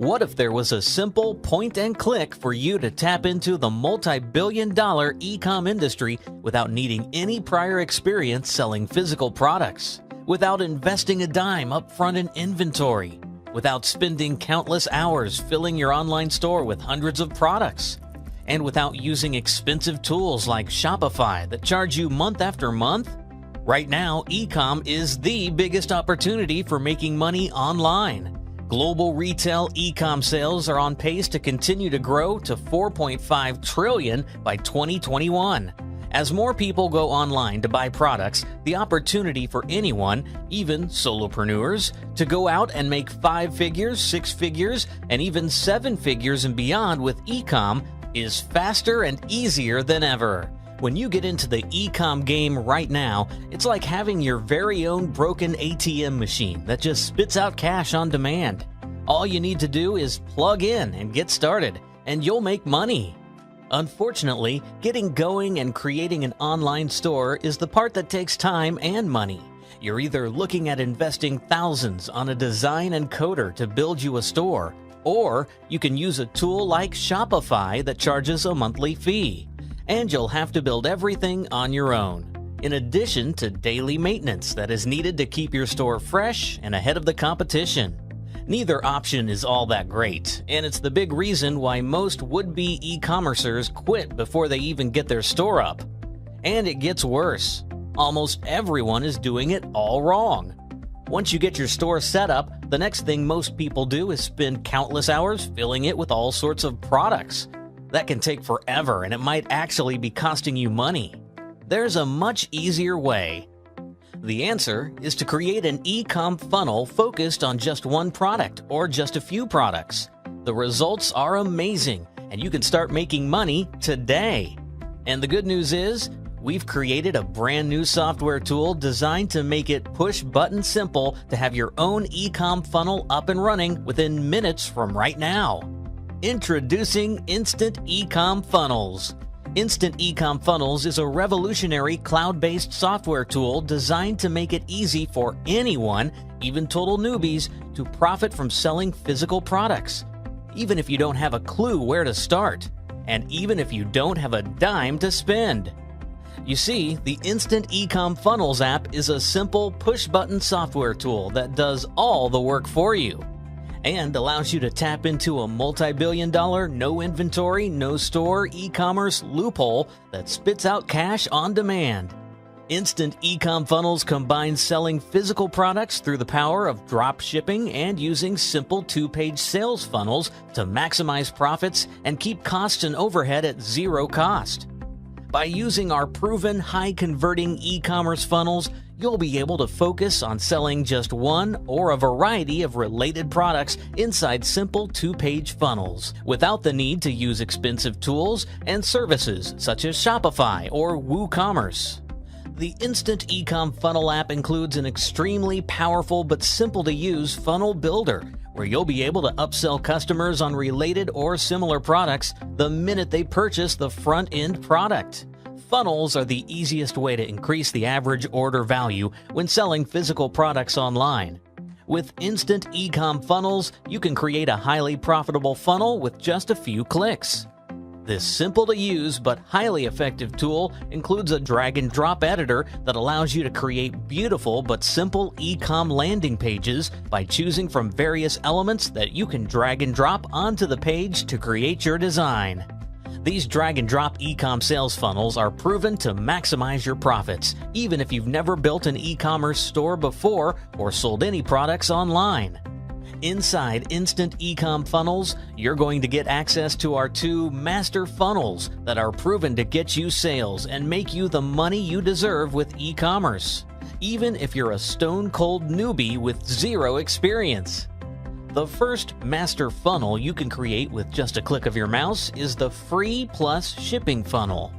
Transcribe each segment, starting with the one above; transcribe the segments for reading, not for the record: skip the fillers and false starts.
What if there was a simple point and click for you to tap into the multi-billion-dollar e-com industry without needing any prior experience selling physical products, without investing a dime upfront in inventory, without spending countless hours filling your online store with hundreds of products, and without using expensive tools like Shopify that charge you month after month? Right now, e-com is the biggest opportunity for making money online. Global retail e-com sales are on pace to continue to grow to $4.5 trillion by 2021. As more people go online to buy products, the opportunity for anyone, even solopreneurs, to go out and make 5 figures, 6 figures, and even 7 figures and beyond with e-com is faster and easier than ever. When you get into the e-com game right now, it's like having your very own broken ATM machine that just spits out cash on demand. All you need to do is plug in and get started, and you'll make money. Unfortunately, getting going and creating an online store is the part that takes time and money. You're either looking at investing thousands on a design and coder to build you a store, or you can use a tool like Shopify that charges a monthly fee. And you'll have to build everything on your own, in addition to daily maintenance that is needed to keep your store fresh and ahead of the competition. Neither option is all that great, and it's the big reason why most would-be e-commercers quit before they even get their store up. And it gets worse. Almost everyone is doing it all wrong. Once you get your store set up, the next thing most people do is spend countless hours filling it with all sorts of products. That can take forever, and it might actually be costing you money. There's a much easier way. The answer is to create an e-com funnel focused on just one product or just a few products. The results are amazing, and you can start making money today. And the good news is, we've created a brand new software tool designed to make it push-button simple to have your own e-com funnel up and running within minutes from right now. Introducing Instant E-com Funnels. Instant E-com Funnels is a revolutionary cloud-based software tool designed to make it easy for anyone, even total newbies, to profit from selling physical products, even if you don't have a clue where to start, and even if you don't have a dime to spend. You see, the Instant E-com Funnels app is a simple push-button software tool that does all the work for you and allows you to tap into a multi-billion-dollar, no inventory, no store e-commerce loophole that spits out cash on demand. Instant E-com Funnels combines selling physical products through the power of drop shipping and using simple 2-page sales funnels to maximize profits and keep costs and overhead at zero cost. By using our proven high-converting e-commerce funnels, you'll be able to focus on selling just one or a variety of related products inside simple 2-page funnels, without the need to use expensive tools and services such as Shopify or WooCommerce. The Instant E-com Funnel app includes an extremely powerful but simple-to-use funnel builder, where you'll be able to upsell customers on related or similar products the minute they purchase the front-end product. Funnels are the easiest way to increase the average order value when selling physical products online. With Instant E-com Funnels, you can create a highly profitable funnel with just a few clicks. This simple-to-use but highly effective tool includes a drag-and-drop editor that allows you to create beautiful but simple e-com landing pages by choosing from various elements that you can drag and drop onto the page to create your design. These drag-and-drop e-com sales funnels are proven to maximize your profits, even if you've never built an e-commerce store before or sold any products online. Inside Instant E-com Funnels, you're going to get access to our 2 master funnels that are proven to get you sales and make you the money you deserve with e-commerce, even if you're a stone-cold newbie with zero experience. The first master funnel you can create with just a click of your mouse is the Free Plus Shipping Funnel.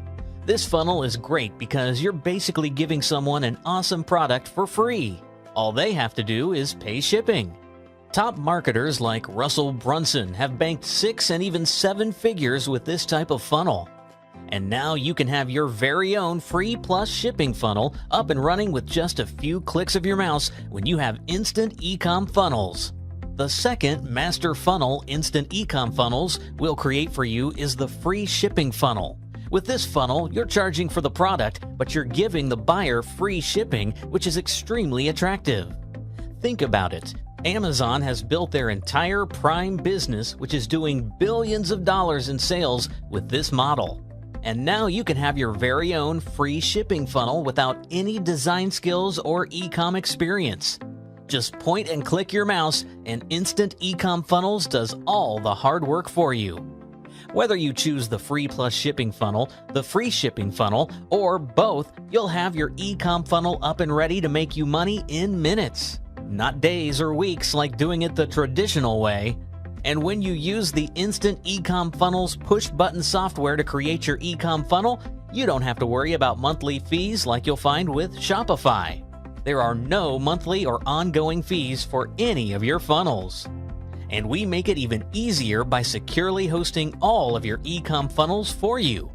This funnel is great because you're basically giving someone an awesome product for free. All they have to do is pay shipping. Top marketers like Russell Brunson have banked 6 and even 7 figures with this type of funnel. And now you can have your very own Free Plus Shipping funnel up and running with just a few clicks of your mouse when you have Instant E-com Funnels. The second master funnel Instant Ecom Funnels will create for you is the free shipping funnel. With this funnel, you're charging for the product, but you're giving the buyer free shipping, which is extremely attractive. Think about it. Amazon has built their entire Prime business, which is doing billions of dollars in sales with this model. And now you can have your very own free shipping funnel without any design skills or ecom experience. Just point and click your mouse, and Instant Ecom Funnels does all the hard work for you. Whether you choose the free plus shipping funnel, the free shipping funnel, or both, you'll have your ecom funnel up and ready to make you money in minutes. Not days or weeks like doing it the traditional way. And when you use the Instant Ecom Funnels push-button software to create your ecom funnel, you don't have to worry about monthly fees like you'll find with Shopify. There are no monthly or ongoing fees for any of your funnels. And we make it even easier by securely hosting all of your ecom funnels for you.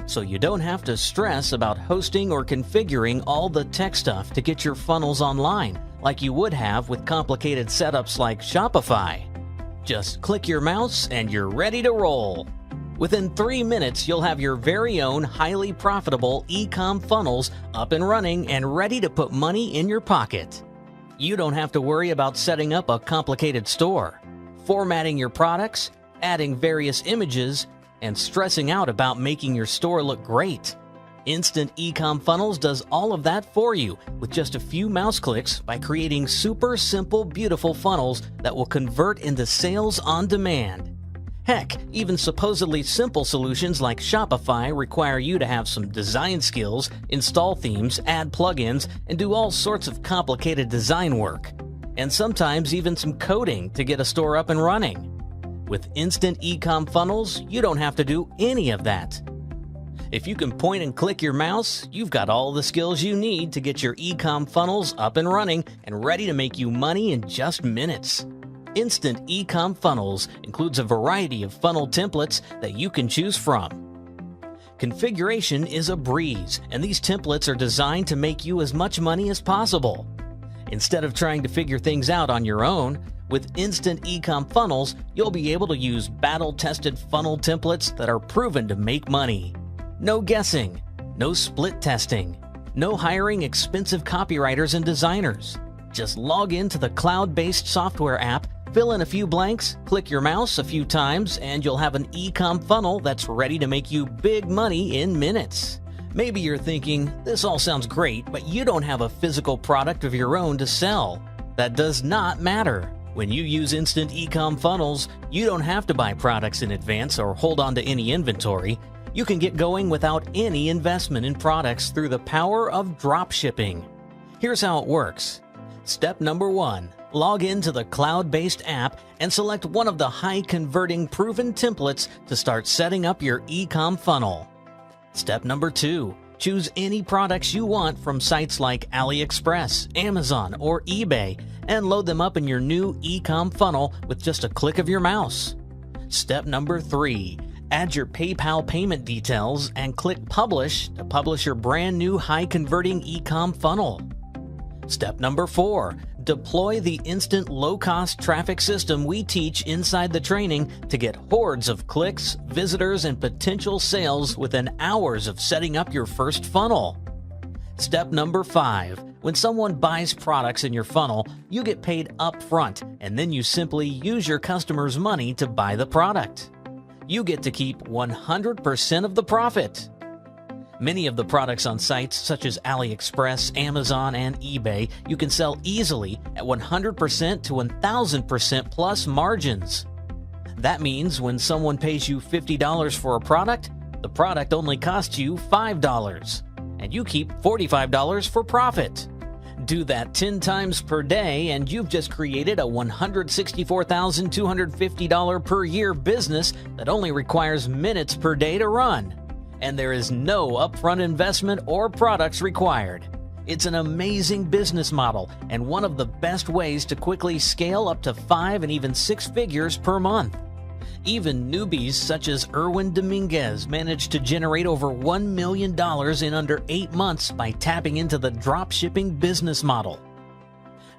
So you don't have to stress about hosting or configuring all the tech stuff to get your funnels online, like you would have with complicated setups like Shopify. Just click your mouse and you're ready to roll. Within 3 minutes, you'll have your very own highly profitable ecom funnels up and running and ready to put money in your pocket. You don't have to worry about setting up a complicated store, formatting your products, adding various images, and stressing out about making your store look great. Instant Ecom Funnels does all of that for you with just a few mouse clicks by creating super simple, beautiful funnels that will convert into sales on demand. Heck, even supposedly simple solutions like Shopify require you to have some design skills, install themes, add plugins, and do all sorts of complicated design work. And sometimes even some coding to get a store up and running. With Instant Ecom Funnels, you don't have to do any of that. If you can point and click your mouse, you've got all the skills you need to get your ecom funnels up and running and ready to make you money in just minutes. Instant Ecom Funnels includes a variety of funnel templates that you can choose from. Configuration is a breeze, and these templates are designed to make you as much money as possible. Instead of trying to figure things out on your own, with Instant Ecom Funnels, you'll be able to use battle-tested funnel templates that are proven to make money. No guessing, no split testing, no hiring expensive copywriters and designers. Just log into the cloud-based software app, fill in a few blanks, click your mouse a few times, and you'll have an ecom funnel that's ready to make you big money in minutes. Maybe you're thinking, this all sounds great, but you don't have a physical product of your own to sell. That does not matter. When you use Instant Ecom Funnels, you don't have to buy products in advance or hold on to any inventory. You can get going without any investment in products through the power of drop shipping. Here's how it works. Step number 1. Log into the cloud-based app and select one of the high-converting proven templates to start setting up your ecom funnel. Step number 2. Choose any products you want from sites like AliExpress, Amazon, or eBay and load them up in your new ecom funnel with just a click of your mouse. Step number 3. Add your PayPal payment details and click Publish to publish your brand new high-converting ecom funnel. Step number 4. Deploy the instant low-cost traffic system we teach inside the training to get hordes of clicks, visitors, and potential sales within hours of setting up your first funnel. Step number 5. When someone buys products in your funnel, you get paid up front, and then you simply use your customers' money to buy the product. You get to keep 100% of the profit. Many of the products on sites such as AliExpress, Amazon, and eBay you can sell easily at 100% to 1,000% plus margins. That means when someone pays you $50 for a product, the product only costs you $5, and you keep $45 for profit. Do that 10 times per day and you've just created a $164,250 per year business that only requires minutes per day to run. And there is no upfront investment or products required. It's an amazing business model and one of the best ways to quickly scale up to 5 and even 6 figures per month. Even newbies such as Erwin Dominguez managed to generate over $1 million in under 8 months by tapping into the dropshipping business model.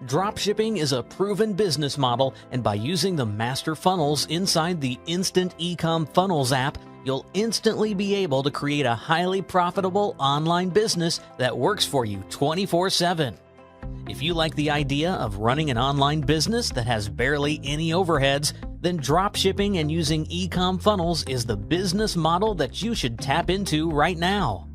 Dropshipping is a proven business model, and by using the master funnels inside the Instant Ecom Funnels app, you'll instantly be able to create a highly profitable online business that works for you 24/7. If you like the idea of running an online business that has barely any overheads, then dropshipping and using ecom funnels is the business model that you should tap into right now.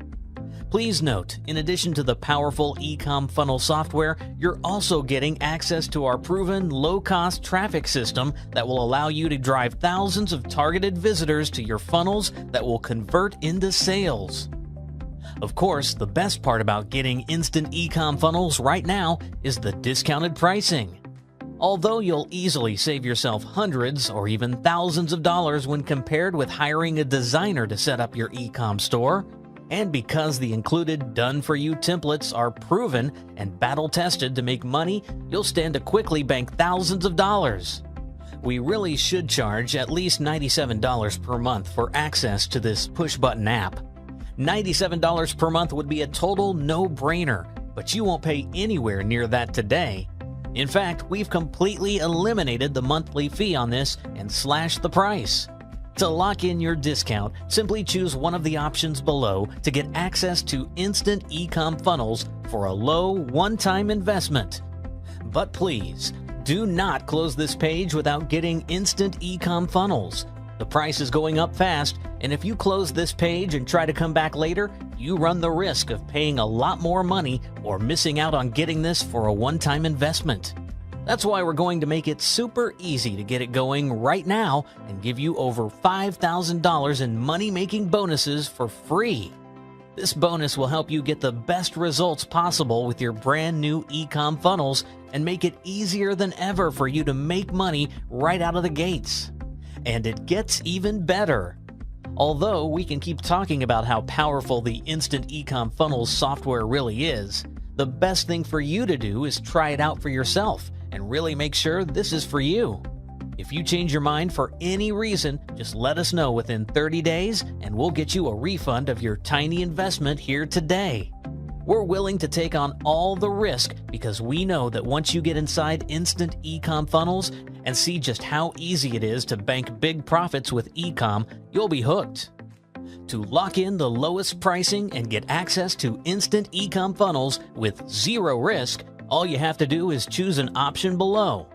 Please note, in addition to the powerful ecom funnel software, you're also getting access to our proven low-cost traffic system that will allow you to drive thousands of targeted visitors to your funnels that will convert into sales. Of course, the best part about getting Instant Ecom Funnels right now is the discounted pricing. Although you'll easily save yourself hundreds or even thousands of dollars when compared with hiring a designer to set up your ecom store, and because the included done-for-you templates are proven and battle-tested to make money, you'll stand to quickly bank thousands of dollars. We really should charge at least $97 per month for access to this push-button app. $97 per month would be a total no-brainer, but you won't pay anywhere near that today. In fact, we've completely eliminated the monthly fee on this and slashed the price. To lock in your discount, simply choose one of the options below to get access to Instant Ecom Funnels for a low one-time investment. But please, do not close this page without getting Instant Ecom Funnels. The price is going up fast, and if you close this page and try to come back later, you run the risk of paying a lot more money or missing out on getting this for a one-time investment. That's why we're going to make it super easy to get it going right now and give you over $5,000 in money-making bonuses for free. This bonus will help you get the best results possible with your brand new ecom funnels and make it easier than ever for you to make money right out of the gates. And it gets even better. Although we can keep talking about how powerful the Instant Ecom Funnels software really is, the best thing for you to do is try it out for yourself and really make sure this is for you. If you change your mind for any reason, just let us know within 30 days and we'll get you a refund of your tiny investment here today. We're willing to take on all the risk because we know that once you get inside Instant Ecom Funnels and see just how easy it is to bank big profits with ecom, you'll be hooked. To lock in the lowest pricing and get access to Instant Ecom Funnels with zero risk, all you have to do is choose an option below.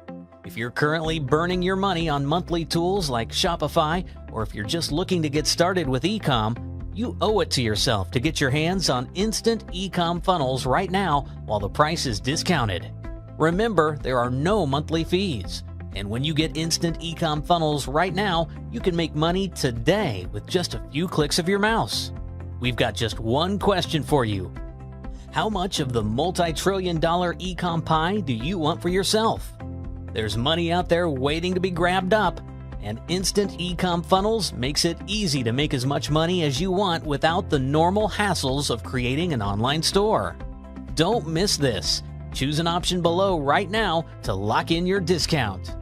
If you're currently burning your money on monthly tools like Shopify, or if you're just looking to get started with ecom, you owe it to yourself to get your hands on Instant Ecom Funnels right now while the price is discounted. Remember, there are no monthly fees. And when you get Instant Ecom Funnels right now, you can make money today with just a few clicks of your mouse. We've got just one question for you. How much of the multi-trillion-dollar ecom pie do you want for yourself? There's money out there waiting to be grabbed up, and Instant Ecom Funnels makes it easy to make as much money as you want without the normal hassles of creating an online store. Don't miss this. Choose an option below right now to lock in your discount.